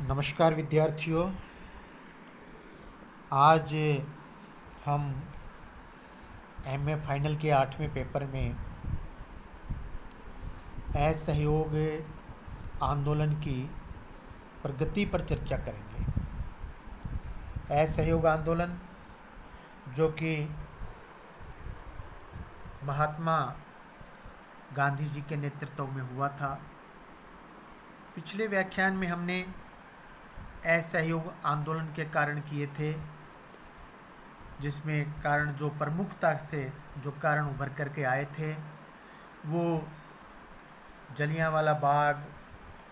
नमस्कार विद्यार्थियों। आज हम एमए फाइनल के 8वें पेपर में असहयोग आंदोलन की प्रगति पर चर्चा करेंगे। असहयोग आंदोलन जो कि महात्मा गांधी जी के नेतृत्व में हुआ था। पिछले व्याख्यान में हमने असहयोग आंदोलन के कारण किए थे, जिसमें कारण जो प्रमुखता से जो कारण उभर करके आए थे वो जलियांवाला बाग,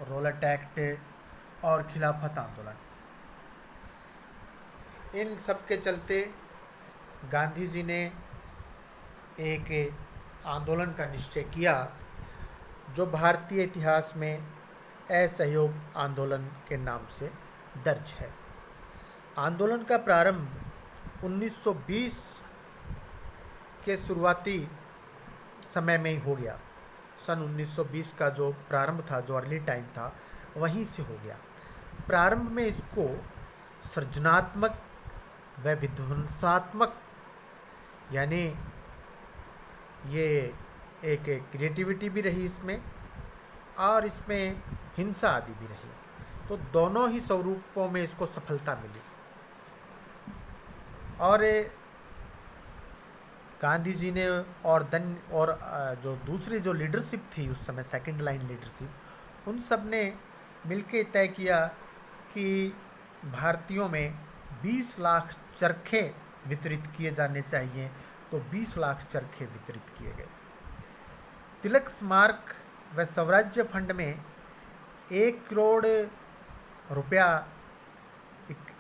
रॉलेट एक्ट और खिलाफत आंदोलन। इन सब के चलते गांधी जी ने एक आंदोलन का निश्चय किया जो भारतीय इतिहास में असहयोग आंदोलन के नाम से दर्ज है। आंदोलन का प्रारंभ 1920 के शुरुआती समय में ही हो गया। सन 1920 का जो प्रारंभ था, जो अर्ली टाइम था, वहीं से हो गया। प्रारंभ में इसको सृजनात्मक व विध्वंसात्मक, यानी ये एक क्रिएटिविटी भी रही इसमें और इसमें हिंसा आदि भी रही, तो दोनों ही स्वरूपों में इसको सफलता मिली। और गांधी जी ने और जो दूसरी जो लीडरशिप थी उस समय, सेकंड लाइन लीडरशिप, उन सब ने मिलके तय किया कि भारतीयों में 20 लाख चरखे वितरित किए जाने चाहिए, तो 20 लाख चरखे वितरित किए गए। तिलक स्मारक व स्वराज्य फंड में 1 करोड़ रुपया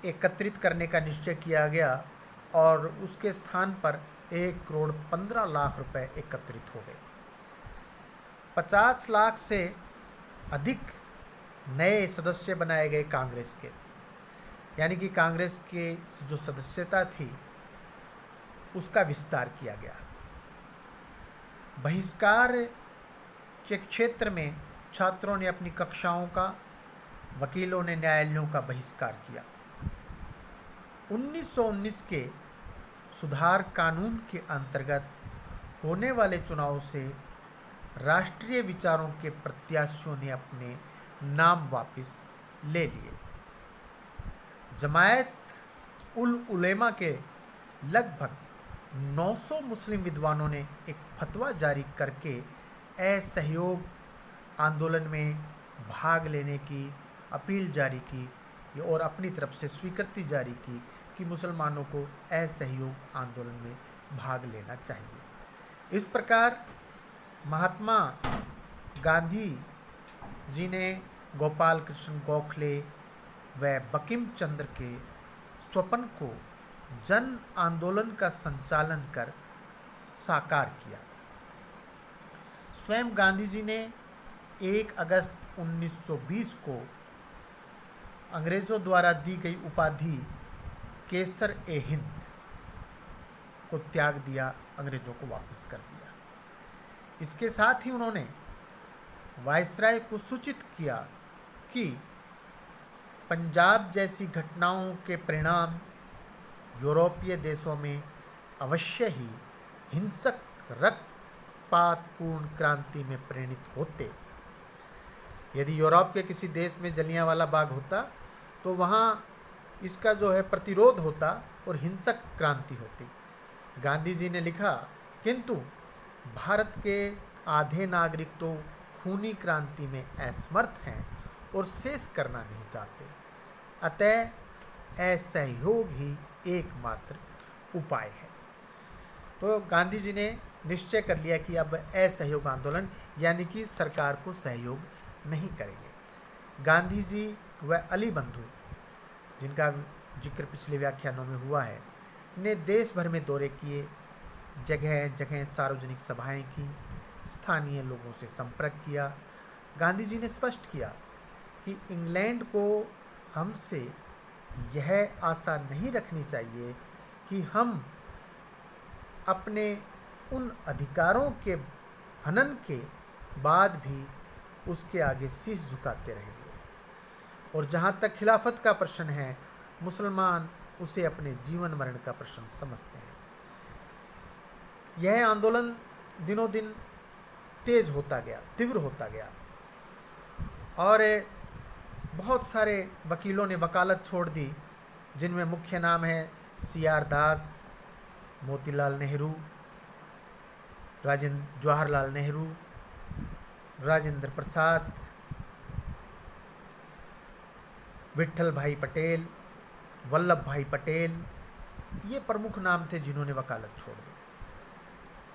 एकत्रित करने का निश्चय किया गया और उसके स्थान पर 1 करोड़ 15 लाख रुपए एकत्रित हो गए। 50 लाख से अधिक नए सदस्य बनाए गए कांग्रेस के, यानी कि कांग्रेस के जो सदस्यता थी उसका विस्तार किया गया। बहिष्कार के क्षेत्र में छात्रों ने अपनी कक्षाओं का, वकीलों ने न्यायालयों का बहिष्कार किया। 1919 के सुधार कानून के अंतर्गत होने वाले चुनाव से राष्ट्रीय विचारों के प्रत्याशियों ने अपने नाम वापस ले लिए। जमायत उल उलेमा के लगभग 900 मुस्लिम विद्वानों ने एक फतवा जारी करके असहयोग आंदोलन में भाग लेने की अपील जारी की और अपनी तरफ से स्वीकृति जारी की कि मुसलमानों को असहयोग आंदोलन में भाग लेना चाहिए। इस प्रकार महात्मा गांधी जी ने गोपाल कृष्ण गोखले व बंकिम चंद्र के स्वप्न को जन आंदोलन का संचालन कर साकार किया। स्वयं गांधी जी ने 1 अगस्त 1920 को अंग्रेजों द्वारा दी गई उपाधि केसर ए हिंद को त्याग दिया, अंग्रेजों को वापस कर दिया। इसके साथ ही उन्होंने वायसराय को सूचित किया कि पंजाब जैसी घटनाओं के परिणाम यूरोपीय देशों में अवश्य ही हिंसक रक्तपातपूर्ण क्रांति में परिणत होते। यदि यूरोप के किसी देश में जलियांवाला बाग होता तो वहाँ इसका जो है प्रतिरोध होता और हिंसक क्रांति होती। गांधी जी ने लिखा, किंतु भारत के आधे नागरिक तो खूनी क्रांति में असमर्थ हैं और शेष करना नहीं चाहते, अतः असहयोग ही एकमात्र उपाय है। तो गांधी जी ने निश्चय कर लिया कि अब असहयोग आंदोलन, यानी कि सरकार को सहयोग नहीं करेंगे। गांधी जी व अली बंधु, जिनका जिक्र पिछले व्याख्यानों में हुआ है, ने देश भर में दौरे किए, जगह जगह सार्वजनिक सभाएं की, स्थानीय लोगों से संपर्क किया। गांधी जी ने स्पष्ट किया कि इंग्लैंड को हमसे यह आशा नहीं रखनी चाहिए कि हम अपने उन अधिकारों के हनन के बाद भी उसके आगे शीश झुकाते रहेंगे। और जहाँ तक खिलाफत का प्रश्न है, मुसलमान उसे अपने जीवन मरण का प्रश्न समझते हैं। यह आंदोलन दिनों दिन तेज होता गया, तीव्र होता गया, और बहुत सारे वकीलों ने वकालत छोड़ दी, जिनमें मुख्य नाम है CR दास, मोतीलाल नेहरू, जवाहरलाल नेहरू, राजेंद्र प्रसाद, विट्ठल भाई पटेल, वल्लभ भाई पटेल, ये प्रमुख नाम थे जिन्होंने वकालत छोड़ दी।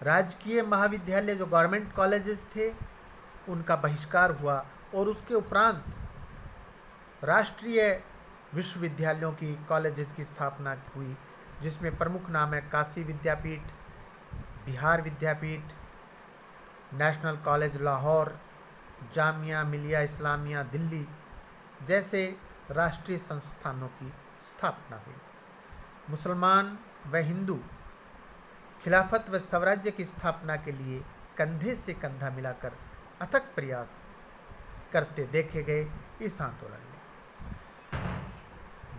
राजकीय महाविद्यालय जो गवर्नमेंट कॉलेजेस थे, उनका बहिष्कार हुआ, और उसके उपरांत राष्ट्रीय विश्वविद्यालयों की कॉलेजेस की स्थापना हुई, जिसमें प्रमुख नाम है काशी विद्यापीठ, बिहार विद्यापीठ, नेशनल कॉलेज लाहौर, जामिया मिलिया इस्लामिया दिल्ली जैसे राष्ट्रीय संस्थानों की स्थापना हुई। मुसलमान व हिंदू खिलाफत व स्वराज्य की स्थापना के लिए कंधे से कंधा मिलाकर अथक प्रयास करते देखे गए। इस आंदोलन में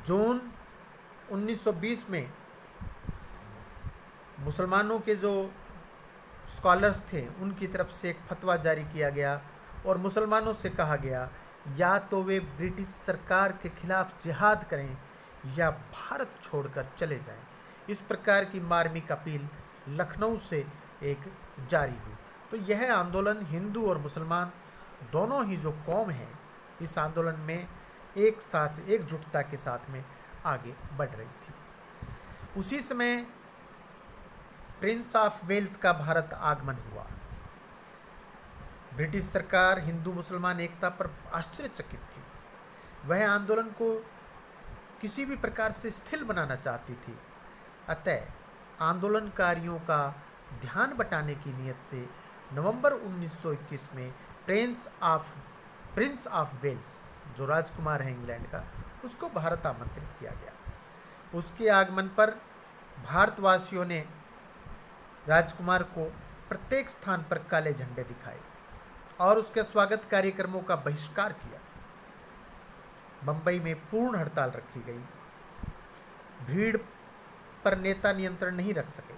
जून 1920 में मुसलमानों के जो स्कॉलर्स थे, उनकी तरफ से एक फतवा जारी किया गया, और मुसलमानों से कहा गया या तो वे ब्रिटिश सरकार के खिलाफ जिहाद करें या भारत छोड़कर चले जाएं। इस प्रकार की मार्मिक अपील लखनऊ से एक जारी हुई। तो यह आंदोलन हिंदू और मुसलमान दोनों ही जो कौम है, इस आंदोलन में एक साथ एकजुटता के साथ में आगे बढ़ रही थी। उसी समय प्रिंस ऑफ वेल्स का भारत आगमन हुआ। ब्रिटिश सरकार हिंदू मुसलमान एकता पर आश्चर्यचकित थी। वह आंदोलन को किसी भी प्रकार से स्थिर बनाना चाहती थी। अतः आंदोलनकारियों का ध्यान बटाने की नीयत से नवंबर 1921 में प्रिंस ऑफ वेल्स, जो राजकुमार है इंग्लैंड का, उसको भारत आमंत्रित किया गया। उसके आगमन पर भारतवासियों ने राजकुमार को प्रत्येक स्थान पर काले झंडे दिखाए और उसके स्वागत कार्यक्रमों का बहिष्कार किया। बंबई में पूर्ण हड़ताल रखी गई। भीड़ पर नेता नियंत्रण नहीं रख सके।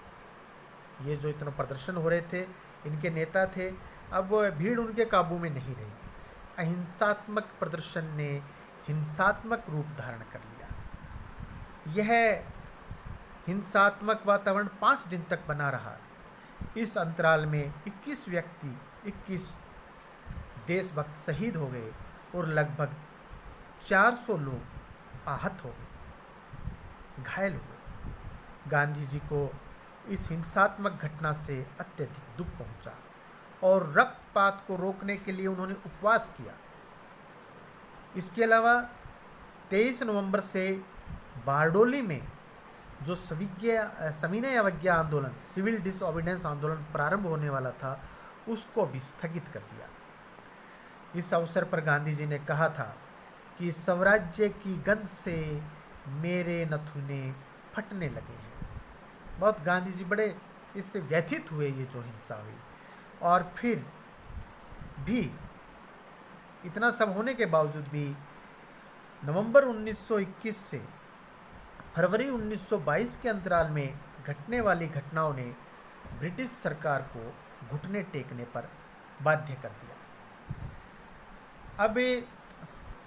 ये जो इतना प्रदर्शन हो रहे थे, इनके नेता थे, अब भीड़ उनके काबू में नहीं रही। अहिंसात्मक प्रदर्शन ने हिंसात्मक रूप धारण कर लिया। यह हिंसात्मक वातावरण 5 दिन तक बना रहा। इस अंतराल में 21 देशभक्त शहीद हो गए और लगभग 400 लोग आहत हो गए, घायल हुए। गांधी जी को इस हिंसात्मक घटना से अत्यधिक दुख पहुंचा और रक्तपात को रोकने के लिए उन्होंने उपवास किया। इसके अलावा 23 नवंबर से बारडोली में जो सविनय अवज्ञा आंदोलन, सिविल डिसओबीडियंस आंदोलन प्रारंभ होने वाला था, उसको भी स्थगित कर दिया। इस अवसर पर गांधी जी ने कहा था कि स्वराज्य की गंध से मेरे नथुने फटने लगे हैं। बहुत गांधी जी बड़े इससे व्यथित हुए, ये जो हिंसा हुई। और फिर भी इतना सब होने के बावजूद भी नवंबर 1921 से फरवरी 1922 के अंतराल में घटने वाली घटनाओं ने ब्रिटिश सरकार को घुटने टेकने पर बाध्य कर दिया। अब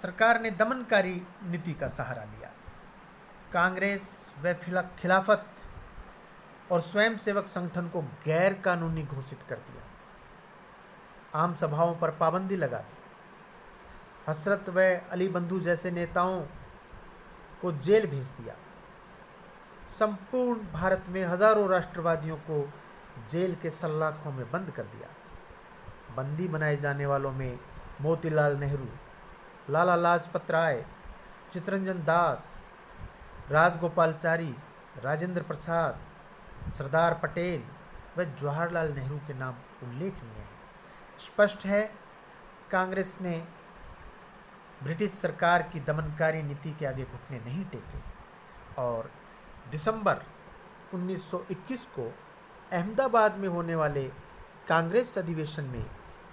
सरकार ने दमनकारी नीति का सहारा लिया। कांग्रेस व खिलाफत और स्वयंसेवक संगठन को गैर कानूनी घोषित कर दिया। आम सभाओं पर पाबंदी लगा दी। हसरत व अली बंधु जैसे नेताओं को जेल भेज दिया। संपूर्ण भारत में हजारों राष्ट्रवादियों को जेल के सल्लाखों में बंद कर दिया। बंदी बनाए जाने वालों में मोतीलाल नेहरू, लाला लाजपत राय, चित्तरंजन दास, राजगोपालचारी, राजेंद्र प्रसाद, सरदार पटेल व जवाहरलाल नेहरू के नाम उल्लेखनीय हैं। स्पष्ट है, कांग्रेस ने ब्रिटिश सरकार की दमनकारी नीति के आगे घुटने नहीं टेके और दिसंबर 1921 को अहमदाबाद में होने वाले कांग्रेस अधिवेशन में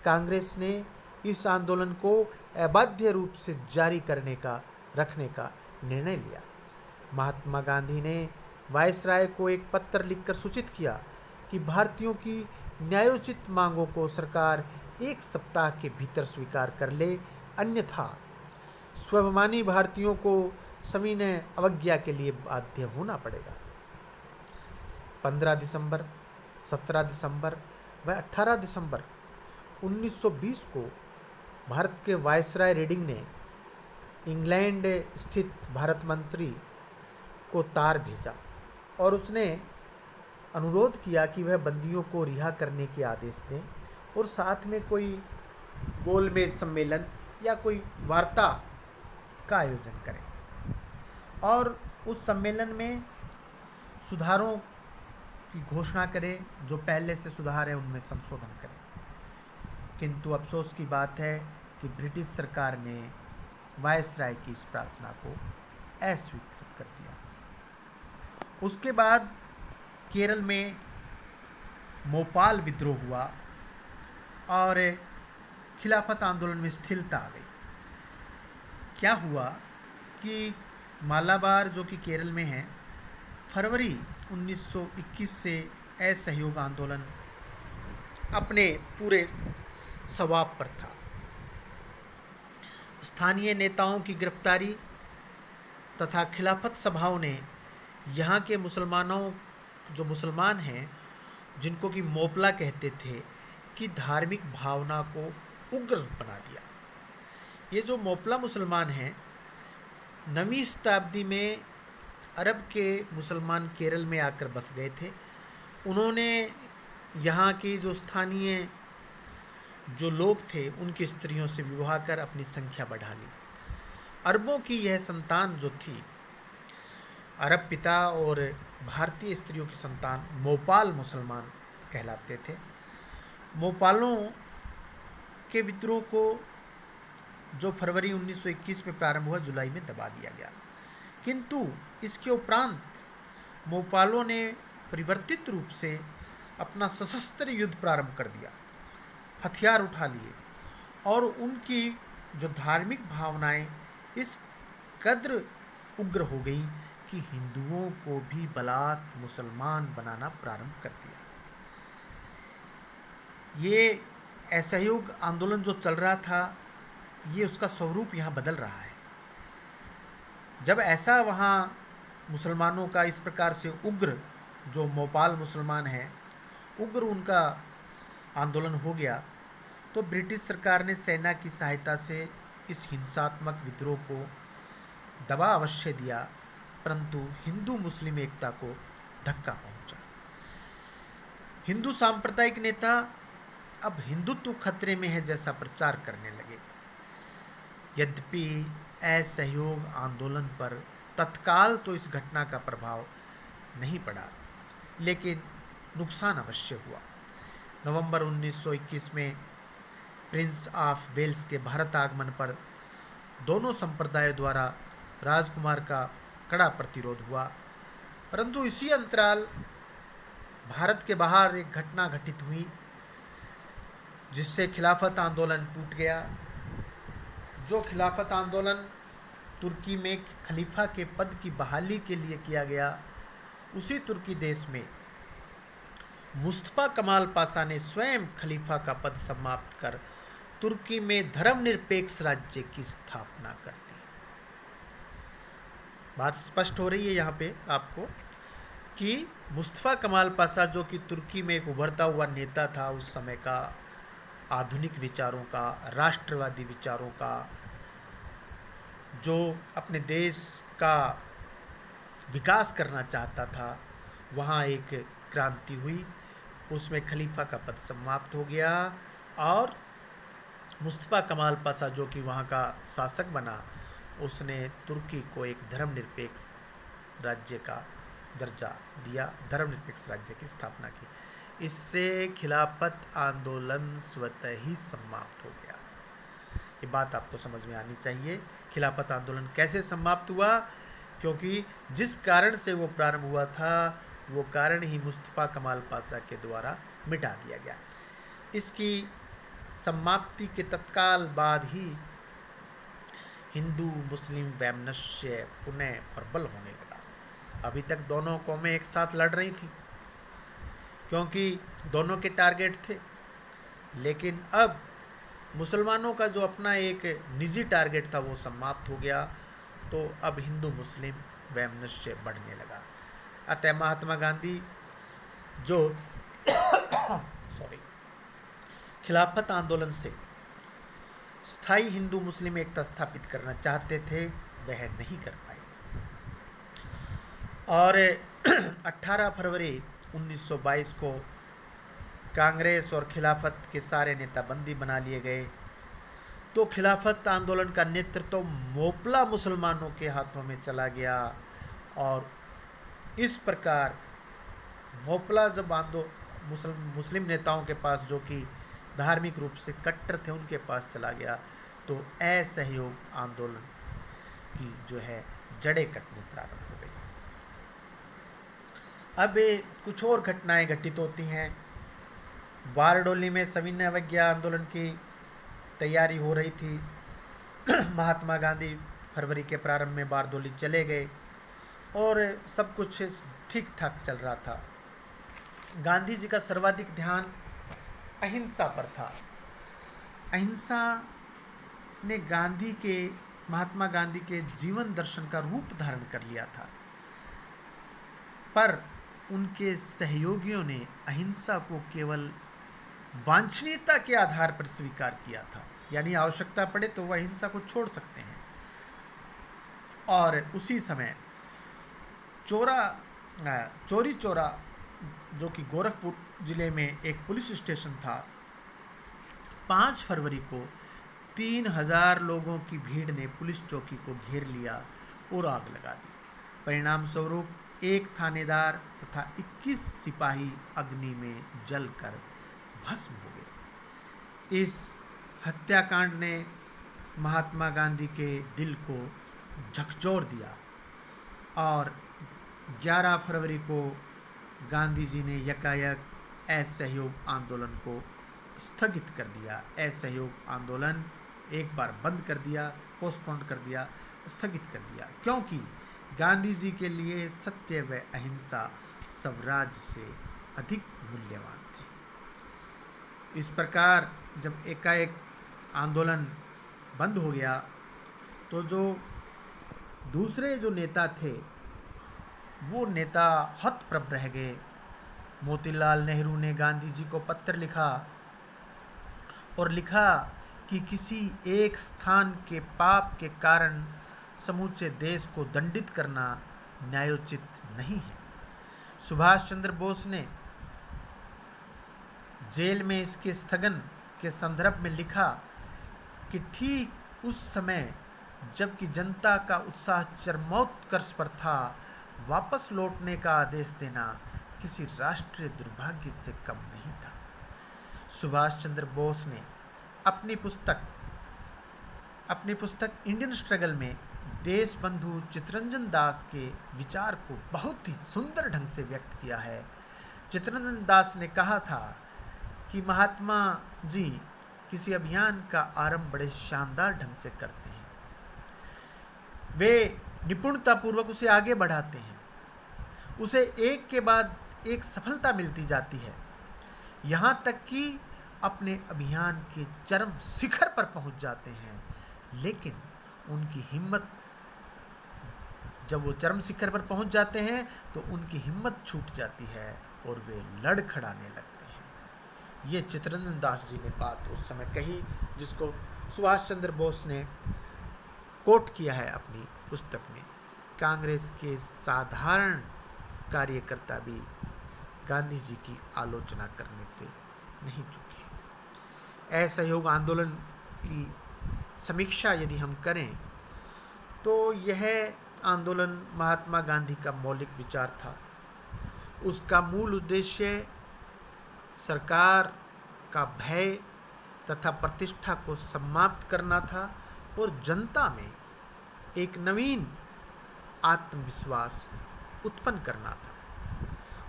कांग्रेस ने इस आंदोलन को अबाध्य रूप से जारी रखने का निर्णय लिया। महात्मा गांधी ने वायसराय को एक पत्र लिखकर सूचित किया कि भारतीयों की न्यायोचित मांगों को सरकार 1 सप्ताह के भीतर स्वीकार कर ले, अन्यथा स्वाभिमानी भारतीयों को सविनय अवज्ञा के लिए बाध्य होना पड़ेगा। 15 दिसंबर, 17 दिसंबर व 18 दिसंबर 1920 को भारत के वायसराय रीडिंग ने इंग्लैंड स्थित भारत मंत्री को तार भेजा और उसने अनुरोध किया कि वह बंदियों को रिहा करने के आदेश दें और साथ में कोई गोलमेज सम्मेलन या कोई वार्ता का आयोजन करें और उस सम्मेलन में सुधारों की घोषणा करें, जो पहले से सुधार है उनमें संशोधन करें। किंतु अफसोस की बात है कि ब्रिटिश सरकार ने वायसराय की इस प्रार्थना को अस्वीकृत कर दिया। उसके बाद केरल में मोपाल विद्रोह हुआ और खिलाफत आंदोलन में स्थिरता आ गई। क्या हुआ कि मालाबार जो कि केरल में है, फरवरी 1921 से असहयोग आंदोलन अपने पूरे सवाब पर था। स्थानीय नेताओं की गिरफ्तारी तथा खिलाफत सभाओं ने यहाँ के जो मुसलमान हैं, जिनको कि मोपला कहते थे, की धार्मिक भावना को उग्र बना दिया। ये जो मोपला मुसलमान हैं, 9वीं शताब्दी में अरब के मुसलमान केरल में आकर बस गए थे। उन्होंने यहाँ के जो स्थानीय जो लोग थे उनकी स्त्रियों से विवाह कर अपनी संख्या बढ़ा ली। अरबों की यह संतान जो थी, अरब पिता और भारतीय स्त्रियों की संतान, मोपाल मुसलमान कहलाते थे। मोपालों के विद्रोह को जो फरवरी 1921 में प्रारंभ हुआ, जुलाई में दबा दिया गया। किंतु इसके उपरांत मोपालों ने परिवर्तित रूप से अपना सशस्त्र युद्ध प्रारंभ कर दिया, हथियार उठा लिए और उनकी जो धार्मिक भावनाएं इस कद्र उग्र हो गई कि हिंदुओं को भी बलात् मुसलमान बनाना प्रारंभ कर दिया। ये असहयोग आंदोलन जो चल रहा था, ये उसका स्वरूप यहाँ बदल रहा है। जब ऐसा वहाँ मुसलमानों का इस प्रकार से उग्र, जो मोपाल मुसलमान हैं, उग्र उनका आंदोलन हो गया, तो ब्रिटिश सरकार ने सेना की सहायता से इस हिंसात्मक विद्रोह को दबा अवश्य दिया, परंतु हिंदू मुस्लिम एकता को धक्का पहुंचा। हिंदू सांप्रदायिक नेता अब हिंदुत्व खतरे में है जैसा प्रचार करने लगे। यद्यपि असहयोग आंदोलन पर तत्काल तो इस घटना का प्रभाव नहीं पड़ा, लेकिन नुकसान अवश्य हुआ। नवंबर 1921 में प्रिंस ऑफ वेल्स के भारत आगमन पर दोनों संप्रदायों द्वारा राजकुमार का कड़ा प्रतिरोध हुआ, परंतु इसी अंतराल भारत के बाहर एक घटना घटित हुई जिससे खिलाफत आंदोलन टूट गया। जो खिलाफत आंदोलन तुर्की में खलीफा के पद की बहाली के लिए किया गया, उसी तुर्की देश में मुस्तफा कमाल पाशा ने स्वयं खलीफा का पद समाप्त कर तुर्की में धर्मनिरपेक्ष राज्य की स्थापना कर दी। बात स्पष्ट हो रही है यहाँ पे आपको कि मुस्तफा कमाल पाशा, जो कि तुर्की में एक उभरता हुआ नेता था, उस समय का आधुनिक विचारों का, राष्ट्रवादी विचारों का, जो अपने देश का विकास करना चाहता था, वहाँ एक क्रांति हुई, उसमें खलीफा का पद समाप्त हो गया और मुस्तफा कमाल पाशा, जो कि वहाँ का शासक बना, उसने तुर्की को एक धर्मनिरपेक्ष राज्य का दर्जा दिया, धर्मनिरपेक्ष राज्य की स्थापना की। इससे खिलाफत आंदोलन स्वतः ही समाप्त हो गया। ये बात आपको समझ में आनी चाहिए। खिलाफत आंदोलन कैसे समाप्त हुआ? क्योंकि जिस कारण से वो प्रारंभ हुआ था, वो कारण ही मुस्तफा कमाल पाशा के द्वारा मिटा दिया गया। इसकी समाप्ति के तत्काल बाद ही हिंदू मुस्लिम वैमनस्य पुनः प्रबल होने लगा। अभी तक दोनों कौमें एक साथ लड़ रही थी क्योंकि दोनों के टारगेट थे, लेकिन अब मुसलमानों का जो अपना एक निजी टारगेट था वो समाप्त हो गया, तो अब हिंदू मुस्लिम वैमनस्य बढ़ने लगा। अतः महात्मा गांधी जो खिलाफत आंदोलन से स्थायी हिंदू मुस्लिम एकता स्थापित करना चाहते थे, वह नहीं कर पाए। और 18 फरवरी 1922 को कांग्रेस और खिलाफत के सारे नेता बंदी बना लिए गए। तो खिलाफत आंदोलन का नेतृत्व मोपला मुसलमानों के हाथों में चला गया और इस प्रकार मोपला जब मुस्लिम नेताओं के पास, जो कि धार्मिक रूप से कट्टर थे, उनके पास चला गया, तो असहयोग आंदोलन की जो है जड़ें कटने प्रारंभ हो गई। अब कुछ और घटनाएं घटित होती हैं। बारडोली में सविनय अवज्ञा आंदोलन की तैयारी हो रही थी। महात्मा गांधी फरवरी के प्रारंभ में बारडोली चले गए और सब कुछ ठीक ठाक चल रहा था। गांधी जी का सर्वाधिक ध्यान अहिंसा पर था। अहिंसा ने महात्मा गांधी के जीवन दर्शन का रूप धारण कर लिया था, पर उनके सहयोगियों ने अहिंसा को केवल वांछनीयता के आधार पर स्वीकार किया था, यानी आवश्यकता पड़े तो वह अहिंसा को छोड़ सकते हैं। और उसी समय चोरी चौरा, जो कि गोरखपुर जिले में एक पुलिस स्टेशन था, 5 फरवरी को 3000 लोगों की भीड़ ने पुलिस चौकी को घेर लिया और आग लगा दी। परिणाम स्वरूप एक थानेदार तथा 21 सिपाही अग्नि में जलकर भस्म हो गए। इस हत्याकांड ने महात्मा गांधी के दिल को झकझोर दिया और 11 फरवरी को गांधी जी ने यकायक असहयोग आंदोलन को स्थगित कर दिया। असहयोग आंदोलन एक बार बंद कर दिया, पोस्टपोन कर दिया, स्थगित कर दिया, क्योंकि गांधी जी के लिए सत्य व अहिंसा स्वराज से अधिक मूल्यवान थे। इस प्रकार जब एकाएक आंदोलन बंद हो गया तो जो दूसरे जो नेता थे वो नेता हतप्रभ रह गए। मोतीलाल नेहरू ने गांधी जी को पत्र लिखा और लिखा कि किसी एक स्थान के पाप के कारण समूचे देश को दंडित करना न्यायोचित नहीं है। सुभाष चंद्र बोस ने जेल में इसके स्थगन के संदर्भ में लिखा कि ठीक उस समय जबकि जनता का उत्साह चरमोत्कर्ष पर था, वापस लौटने का आदेश देना किसी राष्ट्रीय दुर्भाग्य से कम नहीं था। सुभाष चंद्र बोस ने अपनी पुस्तक इंडियन स्ट्रगल में देश बंधु चित्तरंजन दास के विचार को बहुत ही सुंदर ढंग से व्यक्त किया है। चित्तरंजन दास ने कहा था कि महात्मा जी किसी अभियान का आरंभ बड़े शानदार ढंग से करते हैं, वे निपुणतापूर्वक उसे आगे बढ़ाते हैं, उसे एक के बाद एक सफलता मिलती जाती है, यहाँ तक कि अपने अभियान के चरम शिखर पर पहुंच जाते हैं। लेकिन उनकी हिम्मत, जब वो चरम शिखर पर पहुंच जाते हैं तो उनकी हिम्मत छूट जाती है और वे लड़खड़ाने लगते हैं। ये चित्तरंजन दास जी ने बात उस समय कही, जिसको सुभाष चंद्र बोस ने कोट किया है अपनी पुस्तक में। कांग्रेस के साधारण कार्यकर्ता भी गांधी जी की आलोचना करने से नहीं चूके। असहयोग आंदोलन की समीक्षा यदि हम करें तो यह आंदोलन महात्मा गांधी का मौलिक विचार था। उसका मूल उद्देश्य सरकार का भय तथा प्रतिष्ठा को समाप्त करना था और जनता में एक नवीन आत्मविश्वास उत्पन्न करना था,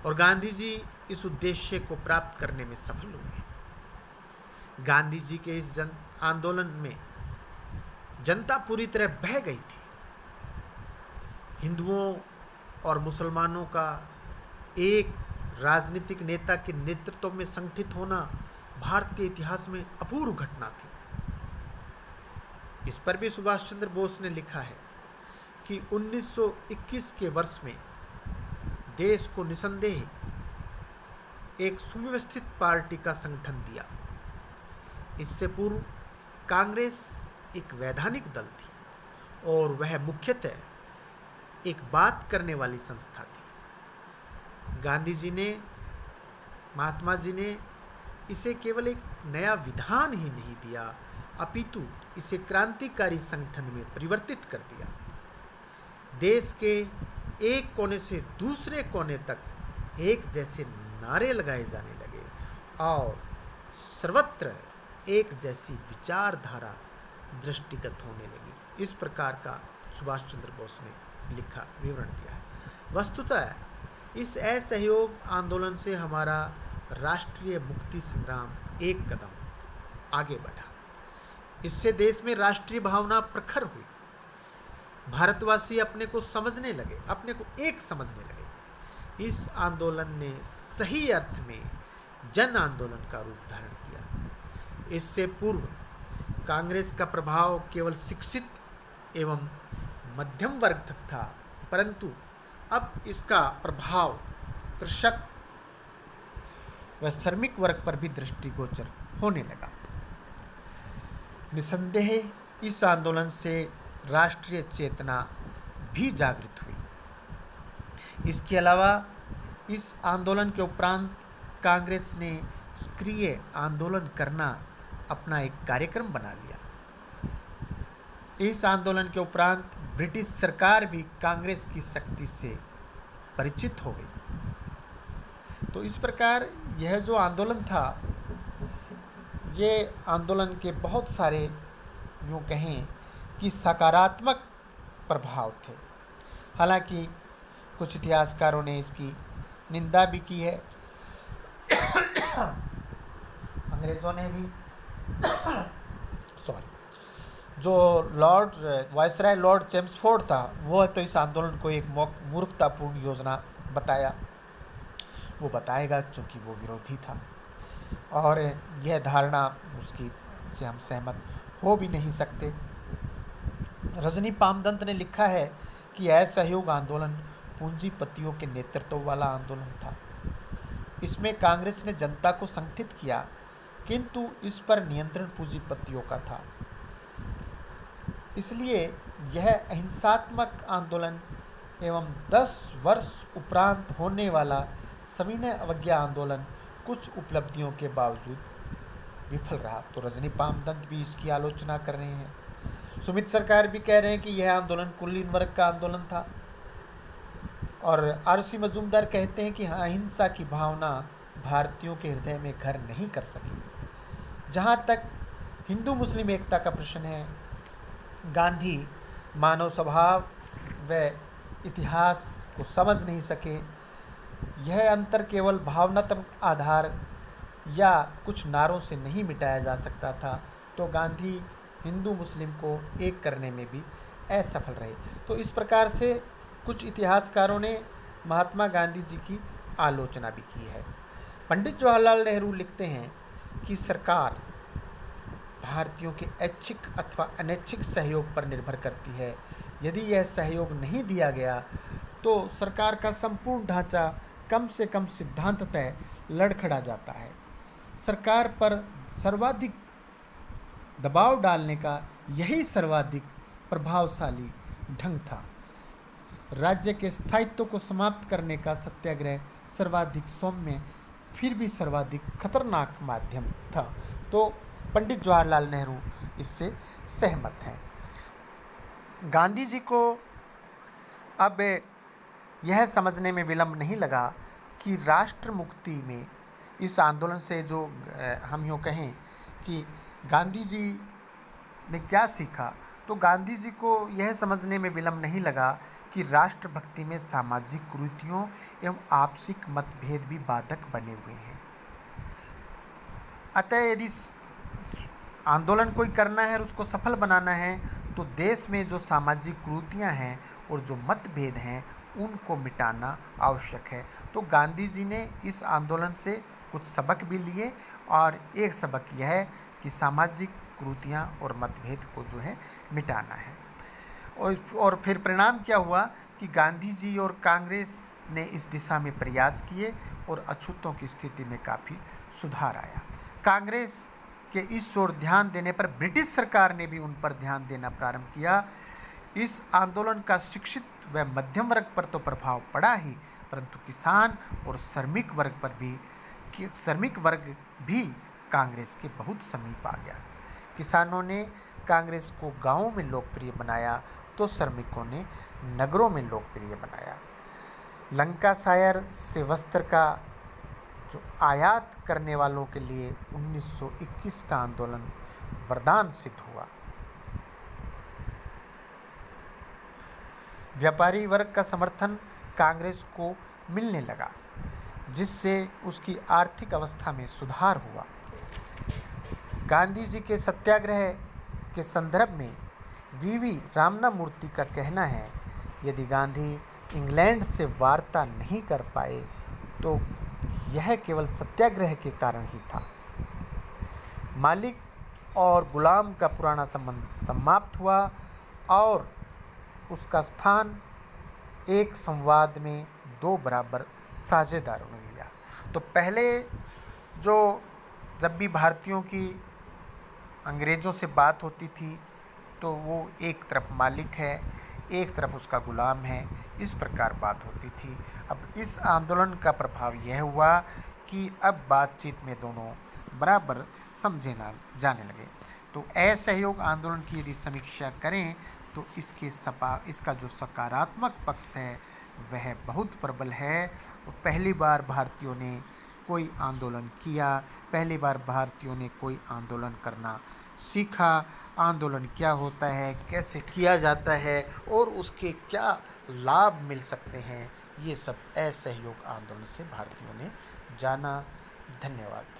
और गांधी जी इस उद्देश्य को प्राप्त करने में सफल हुए। गांधी जी के इस जन आंदोलन में जनता पूरी तरह बह गई थी। हिंदुओं और मुसलमानों का एक राजनीतिक नेता के नेतृत्व में संगठित होना भारतीय इतिहास में अपूर्व घटना थी। इस पर भी सुभाष चंद्र बोस ने लिखा है कि 1921 के वर्ष में देश को निसंदेह एक सुव्यवस्थित पार्टी का संगठन दिया। इससे पूर्व कांग्रेस एक वैधानिक दल थी और वह मुख्यतः एक बात करने वाली संस्था थी। गांधी जी ने, महात्मा जी ने इसे केवल एक नया विधान ही नहीं दिया, अपितु इसे क्रांतिकारी संगठन में परिवर्तित कर दिया। देश के एक कोने से दूसरे कोने तक एक जैसे नारे लगाए जाने लगे और सर्वत्र एक जैसी विचारधारा दृष्टिगत होने लगी। इस प्रकार का सुभाष चंद्र बोस ने लिखा, विवरण दिया है। वस्तुतः इस असहयोग आंदोलन से हमारा राष्ट्रीय मुक्ति संग्राम एक कदम आगे बढ़ा। इससे देश में राष्ट्रीय भावना प्रखर हुई। भारतवासी अपने को समझने लगे, अपने को एक समझने लगे। इस आंदोलन ने सही अर्थ में जन आंदोलन का रूप धारण किया। इससे पूर्व कांग्रेस का प्रभाव केवल शिक्षित एवं मध्यम वर्ग तक था, परंतु अब इसका प्रभाव कृषक व श्रमिक वर्ग पर भी दृष्टिगोचर होने लगा। निसंदेह इस आंदोलन से राष्ट्रीय चेतना भी जागृत हुई। इसके अलावा इस आंदोलन के उपरांत कांग्रेस ने सक्रिय आंदोलन करना अपना एक कार्यक्रम बना लिया। इस आंदोलन के उपरांत ब्रिटिश सरकार भी कांग्रेस की शक्ति से परिचित हो गई। तो इस प्रकार यह जो आंदोलन था, ये आंदोलन के बहुत सारे यूँ कहें कि सकारात्मक प्रभाव थे। हालांकि कुछ इतिहासकारों ने इसकी निंदा भी की है। अंग्रेज़ों ने भी जो वायसराय लॉर्ड चेम्सफोर्ड था, वह तो इस आंदोलन को एक मूर्खतापूर्ण योजना बताया। वो बताएगा क्योंकि वो विरोधी था और यह धारणा उसकी से हम सहमत हो भी नहीं सकते। रजनी पामदंत ने लिखा है कि असहयोग आंदोलन पूंजीपतियों के नेतृत्व वाला आंदोलन था। इसमें कांग्रेस ने जनता को संगठित किया, किंतु इस पर नियंत्रण पूंजीपतियों का था। इसलिए यह अहिंसात्मक आंदोलन एवं 10 वर्ष उपरांत होने वाला सविनय अवज्ञा आंदोलन कुछ उपलब्धियों के बावजूद विफल रहा। तो रजनी पामदंत भी इसकी आलोचना कर रहे हैं। सुमित सरकार भी कह रहे हैं कि यह आंदोलन कुलीन वर्ग का आंदोलन था। और आरसी मजूमदार कहते हैं कि हाँ, अहिंसा की भावना भारतीयों के हृदय में घर नहीं कर सकी। जहाँ तक हिंदू मुस्लिम एकता का प्रश्न है, गांधी मानव स्वभाव व इतिहास को समझ नहीं सके। यह अंतर केवल भावनात्मक आधार या कुछ नारों से नहीं मिटाया जा सकता था। तो गांधी हिंदू मुस्लिम को एक करने में भी असफल रहे। तो इस प्रकार से कुछ इतिहासकारों ने महात्मा गांधी जी की आलोचना भी की है। पंडित जवाहरलाल नेहरू लिखते हैं कि सरकार भारतीयों के ऐच्छिक अथवा अनैच्छिक सहयोग पर निर्भर करती है। यदि यह सहयोग नहीं दिया गया तो सरकार का संपूर्ण ढांचा कम से कम सिद्धांततः लड़खड़ा जाता है। सरकार पर सर्वाधिक दबाव डालने का यही सर्वाधिक प्रभावशाली ढंग था। राज्य के स्थायित्व को समाप्त करने का सत्याग्रह सर्वाधिक सौम्य फिर भी सर्वाधिक खतरनाक माध्यम था। तो पंडित जवाहरलाल नेहरू इससे सहमत हैं। गांधी जी को अब यह समझने में विलंब नहीं लगा कि राष्ट्र मुक्ति में इस आंदोलन से जो हम यूँ कहें कि गांधी जी ने क्या सीखा, तो गांधी जी को यह समझने में विलंब नहीं लगा कि राष्ट्रभक्ति में सामाजिक कुरीतियों एवं आपसिक मतभेद भी बाधक बने हुए हैं। अतः यदि आंदोलन कोई करना है और उसको सफल बनाना है तो देश में जो सामाजिक कुरीतियाँ हैं और जो मतभेद हैं उनको मिटाना आवश्यक है। तो गांधी जी ने इस आंदोलन से कुछ सबक भी लिए और एक सबक यह है कि सामाजिक कुरीतियाँ और मतभेद को जो है मिटाना है। और फिर परिणाम क्या हुआ कि गांधी जी और कांग्रेस ने इस दिशा में प्रयास किए और अछूतों की स्थिति में काफ़ी सुधार आया। कांग्रेस के इस ओर ध्यान देने पर ब्रिटिश सरकार ने भी उन पर ध्यान देना प्रारंभ किया। इस आंदोलन का शिक्षित व मध्यम वर्ग पर तो प्रभाव पड़ा ही, परंतु किसान और श्रमिक वर्ग भी कांग्रेस के बहुत समीप आ गया। किसानों ने कांग्रेस को गांवों में लोकप्रिय बनाया तो श्रमिकों ने नगरों में लोकप्रिय बनाया। लंकाशायर से वस्त्र का जो आयात करने वालों के लिए 1921 का आंदोलन वरदान सिद्ध हुआ। व्यापारी वर्ग का समर्थन कांग्रेस को मिलने लगा, जिससे उसकी आर्थिक अवस्था में सुधार हुआ। गांधी जी के सत्याग्रह के संदर्भ में वीवी रामनामूर्ति का कहना है, यदि गांधी इंग्लैंड से वार्ता नहीं कर पाए तो यह केवल सत्याग्रह के कारण ही था। मालिक और गुलाम का पुराना संबंध समाप्त हुआ और उसका स्थान एक संवाद में दो बराबर साझेदारों ने लिया। तो पहले जब भी भारतीयों की अंग्रेज़ों से बात होती थी तो वो एक तरफ मालिक है, एक तरफ उसका गुलाम है, इस प्रकार बात होती थी। अब इस आंदोलन का प्रभाव यह हुआ कि अब बातचीत में दोनों बराबर समझे जाने लगे। तो असहयोग आंदोलन की यदि समीक्षा करें तो इसका जो सकारात्मक पक्ष है वह बहुत प्रबल है। पहली बार भारतीयों ने कोई आंदोलन किया, पहली बार भारतीयों ने कोई आंदोलन करना सीखा, आंदोलन क्या होता है, कैसे किया जाता है और उसके क्या लाभ मिल सकते हैं, ये सब असहयोग आंदोलन से भारतीयों ने जाना। धन्यवाद।